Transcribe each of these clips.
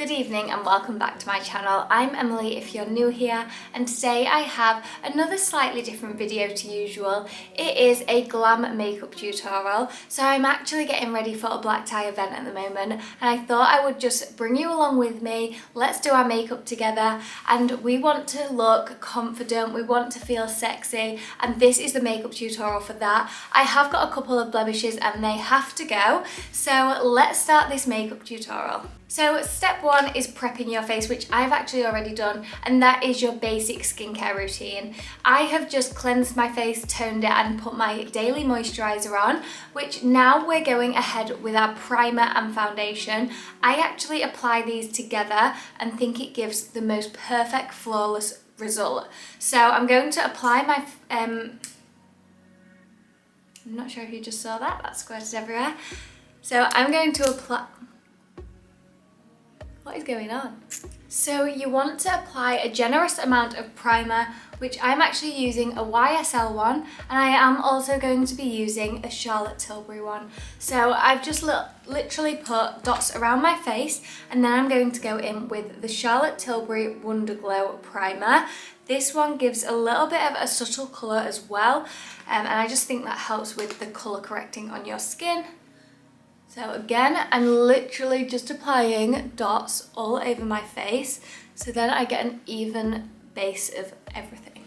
Good evening and welcome back to my channel. I'm Emily if you're new here, and today I have another slightly different video to usual. It is a glam makeup tutorial. So I'm actually getting ready for a black tie event at the moment, and I thought I would just bring you along with me. Let's do our makeup together, and we want to look confident, we want to feel sexy, and this is the makeup tutorial for that. I have got a couple of blemishes and they have to go, so let's start this makeup tutorial. So step one is prepping your face, which I've actually already done, and that is your basic skincare routine. I have just cleansed my face, toned it, and put my daily moisturizer on, which now we're going ahead with our primer and foundation. I actually apply these together and think it gives the most perfect, flawless result. So I'm going to apply my, I'm not sure if you just saw that, that squirted everywhere. So I'm going to apply, what is going on? So you want to apply a generous amount of primer, which I'm actually using a YSL one, and I am also going to be using a Charlotte Tilbury one. So I've just literally put dots around my face, and then I'm going to go in with the Charlotte Tilbury Wonder Glow primer. This one gives a little bit of a subtle colour as well, and I just think that helps with the colour correcting on your skin. So again, I'm literally just applying dots all over my face, so then I get an even base of everything.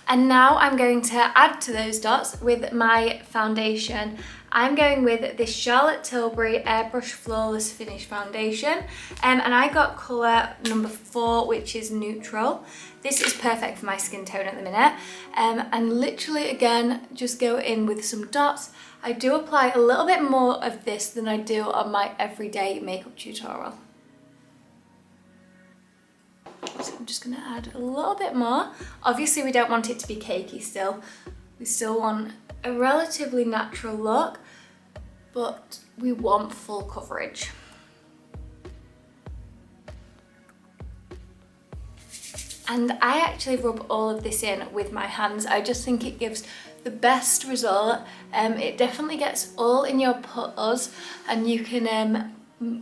And now I'm going to add to those dots with my foundation. I'm going with this Charlotte Tilbury Airbrush Flawless Finish Foundation, and I got colour number 4, which is neutral. This is perfect for my skin tone at the minute, and literally again, just go in with some dots. I do apply a little bit more of this than I do on my everyday makeup tutorial. So I'm just going to add a little bit more. Obviously we don't want it to be cakey still. We still want a relatively natural look, but we want full coverage. And I actually rub all of this in with my hands. I just think it gives the best result. It definitely gets all in your pores, and you can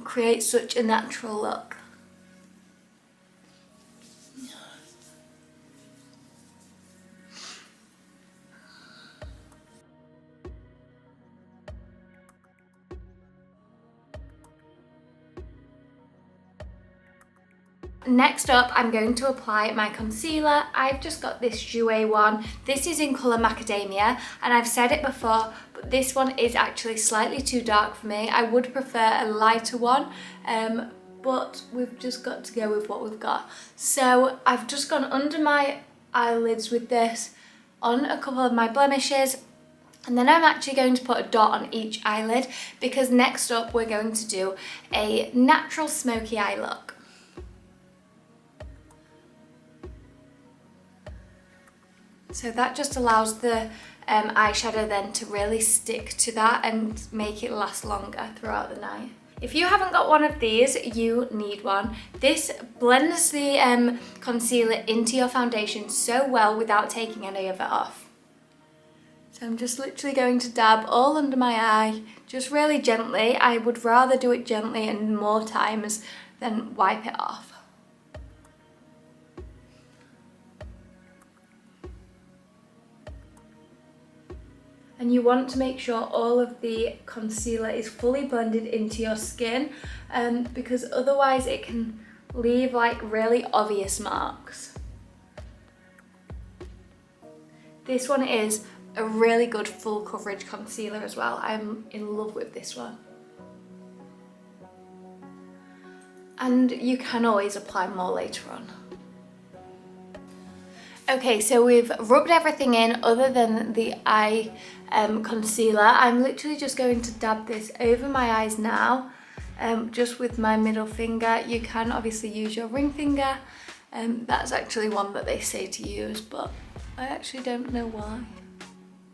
create such a natural look. Next up, I'm going to apply my concealer. I've just got this Jouer one. This is in colour Macadamia, and I've said it before, but this one is actually slightly too dark for me. I would prefer a lighter one, but we've just got to go with what we've got. So I've just gone under my eyelids with this, on a couple of my blemishes, and then I'm actually going to put a dot on each eyelid, because next up we're going to do a natural smoky eye look. So that just allows the eyeshadow then to really stick to that and make it last longer throughout the night. If you haven't got one of these, you need one. This blends the concealer into your foundation so well without taking any of it off. So I'm just literally going to dab all under my eye, just really gently. I would rather do it gently and more times than wipe it off. And you want to make sure all of the concealer is fully blended into your skin, because otherwise it can leave like really obvious marks. This one is a really good full coverage concealer as well. I'm in love with this one. And you can always apply more later on. Okay, so we've rubbed everything in other than the eye concealer. I'm literally just going to dab this over my eyes now, just with my middle finger. You can obviously use your ring finger. That's actually one that they say to use, but I actually don't know why.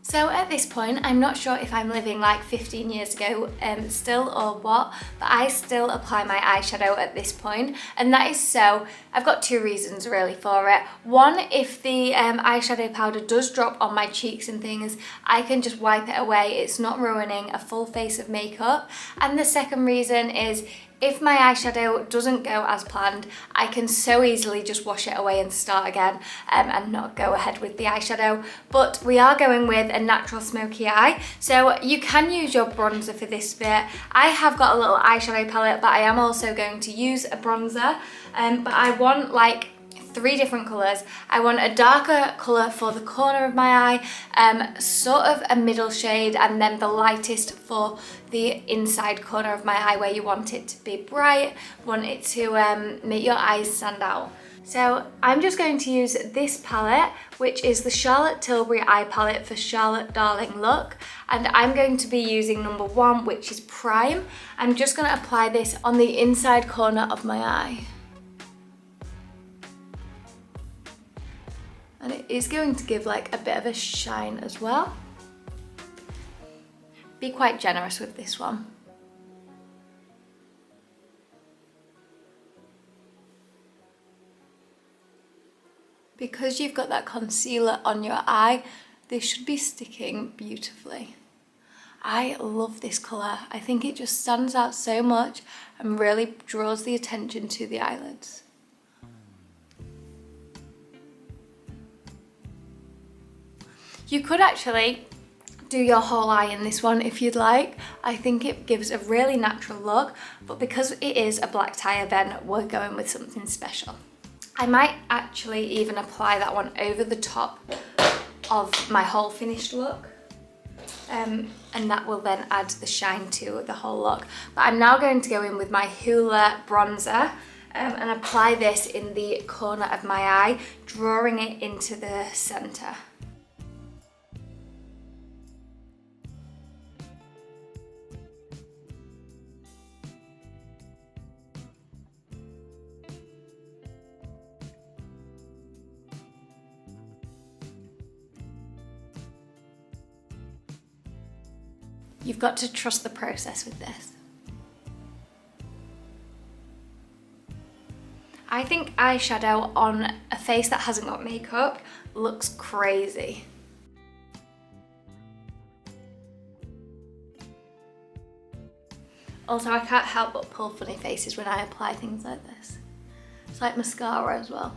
So at this point, I'm not sure if I'm living like 15 years ago still or what, but I still apply my eyeshadow at this point, and that is so, I've got two reasons really for it. One, if the eyeshadow powder does drop on my cheeks and things, I can just wipe it away. It's not ruining a full face of makeup. And the second reason is If my eyeshadow doesn't go as planned, I can so easily just wash it away and start again and not go ahead with the eyeshadow. But we are going with a natural smoky eye, so you can use your bronzer for this bit. I have got a little eyeshadow palette, but I am also going to use a bronzer, but I want like 3 different colours. I want a darker colour for the corner of my eye, sort of a middle shade, and then the lightest for the inside corner of my eye where you want it to be bright, want it to make your eyes stand out. So I'm just going to use this palette, which is the Charlotte Tilbury eye palette for Charlotte Darling look, and I'm going to be using number 1, which is Prime. I'm just going to apply this on the inside corner of my eye. And it is going to give like a bit of a shine as well. Be quite generous with this one. Because you've got that concealer on your eye, this should be sticking beautifully. I love this colour. I think it just stands out so much and really draws the attention to the eyelids. You could actually do your whole eye in this one if you'd like. I think it gives a really natural look, but because it is a black tie event, we're going with something special. I might actually even apply that one over the top of my whole finished look. And that will then add the shine to the whole look. But I'm now going to go in with my Hoola bronzer and apply this in the corner of my eye, drawing it into the centre. You've got to trust the process with this. I think eyeshadow on a face that hasn't got makeup looks crazy. Also, I can't help but pull funny faces when I apply things like this. It's like mascara as well.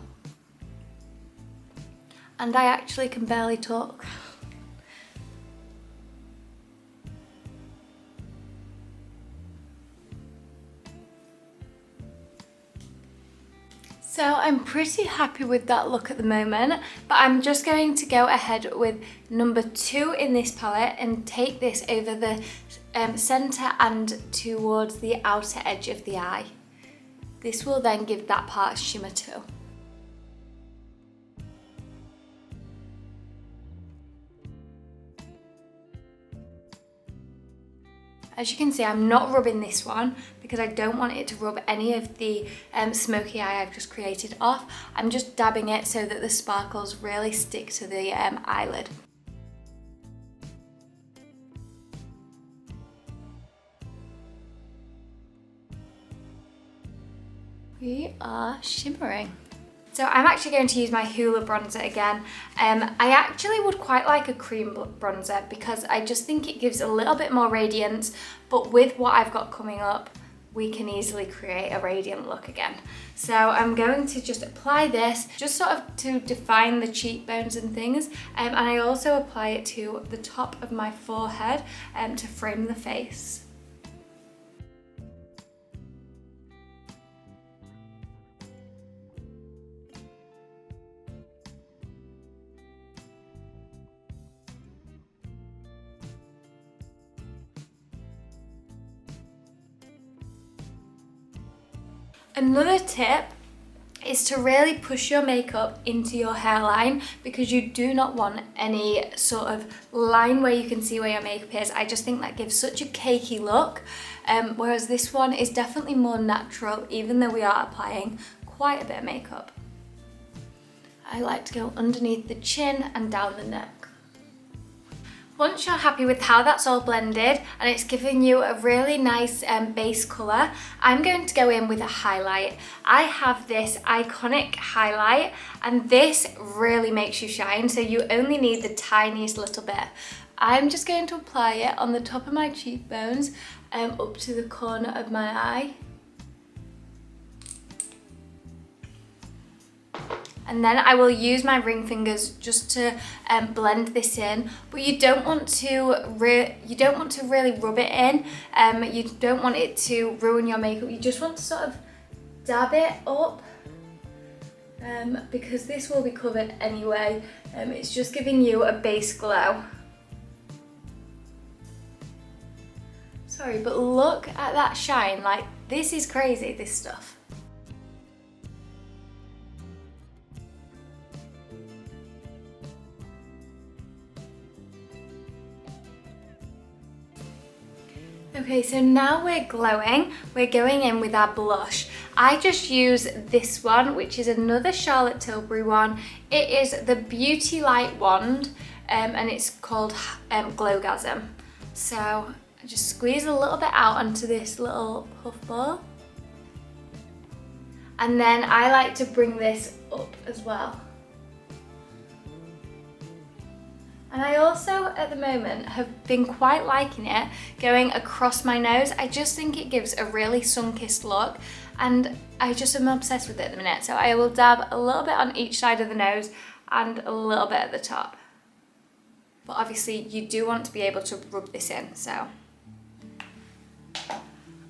And I actually can barely talk. So I'm pretty happy with that look at the moment, but I'm just going to go ahead with number 2 in this palette and take this over the centre and towards the outer edge of the eye. This will then give that part shimmer too. As you can see, I'm not rubbing this one because I don't want it to rub any of the smoky eye I've just created off. I'm just dabbing it so that the sparkles really stick to the eyelid. We are shimmering. So I'm actually going to use my Hoola bronzer again. I actually would quite like a cream bronzer because I just think it gives a little bit more radiance, but with what I've got coming up, we can easily create a radiant look again. So I'm going to just apply this, just sort of to define the cheekbones and things, and I also apply it to the top of my forehead to frame the face. Another tip is to really push your makeup into your hairline because you do not want any sort of line where you can see where your makeup is. I just think that gives such a cakey look, whereas this one is definitely more natural even though we are applying quite a bit of makeup. I like to go underneath the chin and down the neck. Once you're happy with how that's all blended and it's giving you a really nice base colour, I'm going to go in with a highlight. I have this iconic highlight and this really makes you shine, so you only need the tiniest little bit. I'm just going to apply it on the top of my cheekbones up to the corner of my eye. and then I will use my ring fingers just to blend this in. But you don't want to really rub it in. You don't want it to ruin your makeup. You just want to sort of dab it up, because this will be covered anyway. It's just giving you a base glow. Sorry, but look at that shine. Like, this is crazy, this stuff. Okay, so now we're glowing. We're going in with our blush. I just use this one, which is another Charlotte Tilbury one. It is the Beauty Light Wand, and it's called Glowgasm. So I just squeeze a little bit out onto this little puff ball. And then I like to bring this up as well. And I also, at the moment, have been quite liking it going across my nose. I just think it gives a really sun-kissed look, and I just am obsessed with it at the minute. So I will dab a little bit on each side of the nose and a little bit at the top. But obviously you do want to be able to rub this in, so.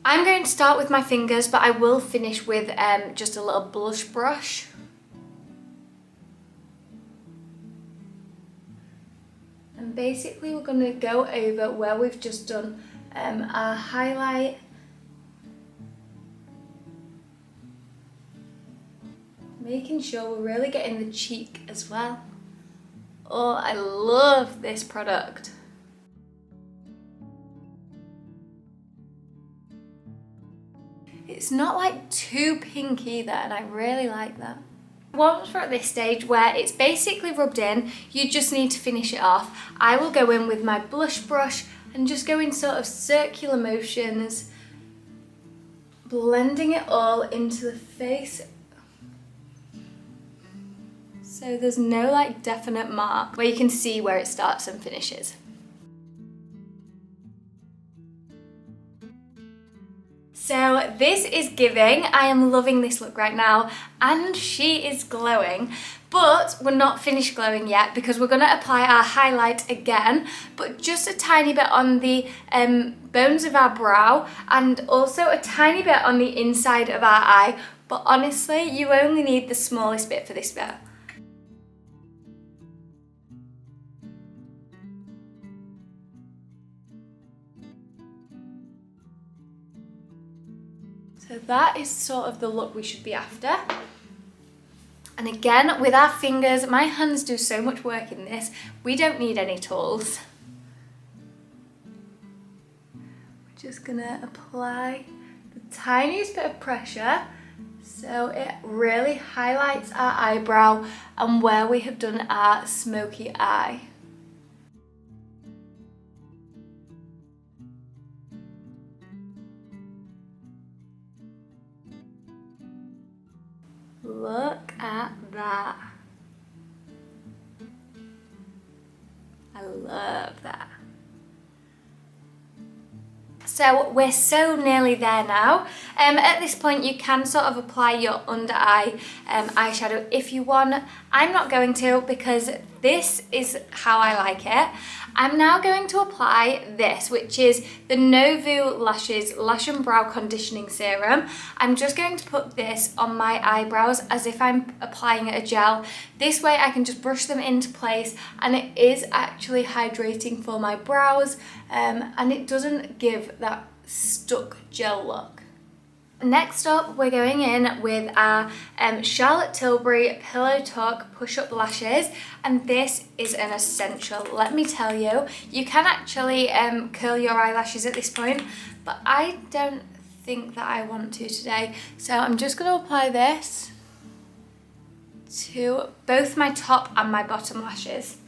I'm going to start with my fingers, but I will finish with just a little blush brush. And basically we're going to go over where we've just done our highlight. Making sure we're really getting the cheek as well. Oh, I love this product. It's not like too pink either, and I really like that. Once we're at this stage where it's basically rubbed in, you just need to finish it off. I will go in with my blush brush and just go in sort of circular motions, blending it all into the face. So there's no like definite mark where you can see where it starts and finishes. So this is giving. I am loving this look right now, and she is glowing. But we're not finished glowing yet, because we're gonna apply our highlight again, but just a tiny bit on the bones of our brow, and also a tiny bit on the inside of our eye. But honestly, you only need the smallest bit for this bit. So that is sort of the look we should be after. And again, with our fingers, my hands do so much work in this. We don't need any tools. We're just gonna apply the tiniest bit of pressure so it really highlights our eyebrow and where we have done our smoky eye. Look at that. I love that. So we're so nearly there now. At this point you can sort of apply your under eye eyeshadow if you want. I'm not going to, because this is how I like it. I'm now going to apply this, which is the Novu Lashes Lash and Brow Conditioning Serum. I'm just going to put this on my eyebrows as if I'm applying a gel. This way I can just brush them into place, and it is actually hydrating for my brows, and it doesn't give that stuck gel look. Next up, we're going in with our Charlotte Tilbury Pillow Talk Push-Up Lashes, and this is an essential. Let me tell you, you can actually curl your eyelashes at this point, but I don't think that I want to today. So I'm just going to apply this to both my top and my bottom lashes.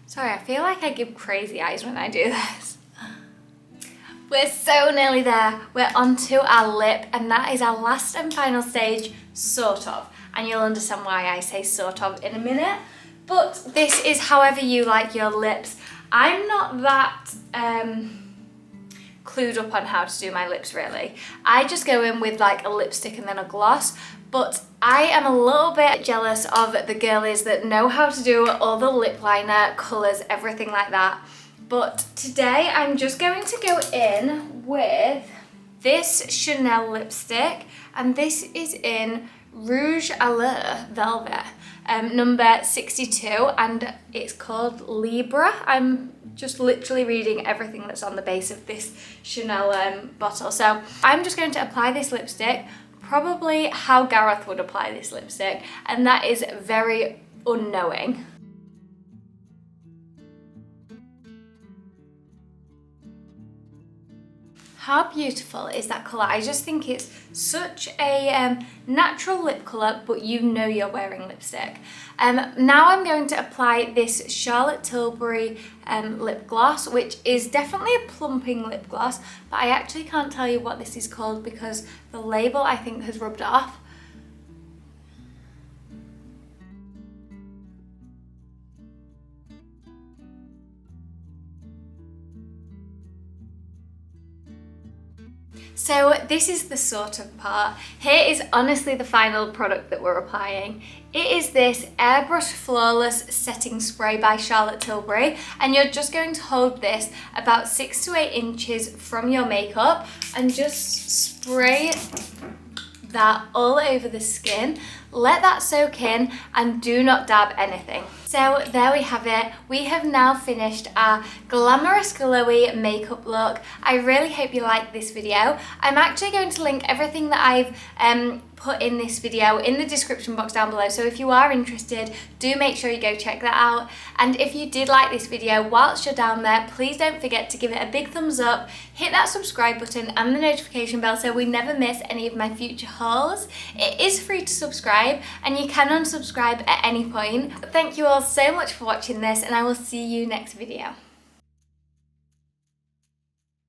Sorry, I feel like I give crazy eyes when I do this. We're so nearly there. We're onto our lip, and that is our last and final stage, sort of. And you'll understand why I say sort of in a minute. But this is however you like your lips. I'm not that clued up on how to do my lips really. I just go in with like a lipstick and then a gloss, but I am a little bit jealous of the girlies that know how to do all the lip liner, colours, everything like that. But today I'm just going to go in with this Chanel lipstick, and this is in Rouge à Lèvres Velvet, number 62, and it's called Libra. I'm just literally reading everything that's on the base of this Chanel bottle. So I'm just going to apply this lipstick, probably how Gareth would apply this lipstick, and that is very unknowing. How beautiful is that colour? I just think it's such a natural lip colour, but you know you're wearing lipstick. Now I'm going to apply this Charlotte Tilbury lip gloss, which is definitely a plumping lip gloss, but I actually can't tell you what this is called because the label I think has rubbed off. So this is the sort of part. Here is honestly the final product that we're applying. It is this Airbrush Flawless Setting Spray by Charlotte Tilbury, and you're just going to hold this about 6 to 8 inches from your makeup and just spray that all over the skin. Let that soak in and do not dab anything. So there we have it. We have now finished our glamorous glowy makeup look. I really hope you liked this video. I'm actually going to link everything that I've put in this video in the description box down below, so if you are interested, do make sure you go check that out. And if you did like this video, whilst you're down there, please don't forget to give it a big thumbs up, hit that subscribe button and the notification bell so we never miss any of my future hauls. It is free to subscribe and you can unsubscribe at any point. Thank you all so much for watching this, and I will see you next video.